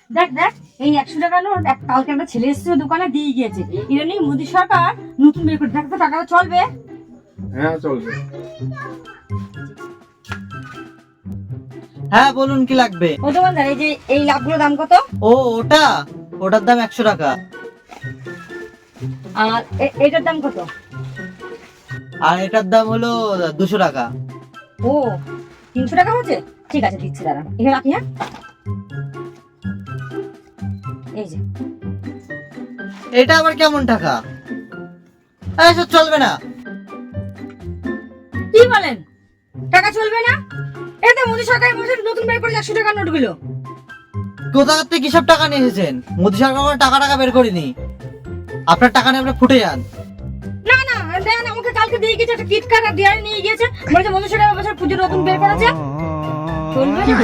দেখ দেখ, এই 100 টাকা নোট কালকে একটা ছেলে এসেছিল দোকানে দিয়ে গিয়েছে। এটা নিয়ে মোদী সরকার নতুন বের করে, দেখ তো টাকাটা চলবে? হ্যাঁ চলবে। হ্যাঁ বলুন কি লাগবে? ও দোকানদার, এই যে এই লাভগুলোর দাম কত? ও ওটার দাম 100 টাকা। আর এইটার দাম কত? আর এটার দাম হলো 200 টাকা। ও, 300 টাকা হচ্ছে। ঠিক আছে, দিচ্ছি, দাঁড়ান, এখানে রাখি। হ্যাঁ, এই যে। এটা আবার কেমন টাকা? এসব চলবে না। কি বলেন, টাকা চলবে না? এটা মোদী সরকার নতুন বের করেছে 100 টাকার নোটগুলো। কোথা থেকে কিসব টাকা নিয়ে এসেছেন? মোদী সরকার কোনো টাকা বের করিনি। আপনার টাকা নিয়ে আপনি ফুটে যান। না না, দেন, আমাকে কালকে দিয়ে গেছে একটা কিট কার্ড আর ডিয়ারি নিয়ে গিয়েছে, বলেছে মোদী সরকার এবছর পুজো নতুন বের করেছে। চলবে না।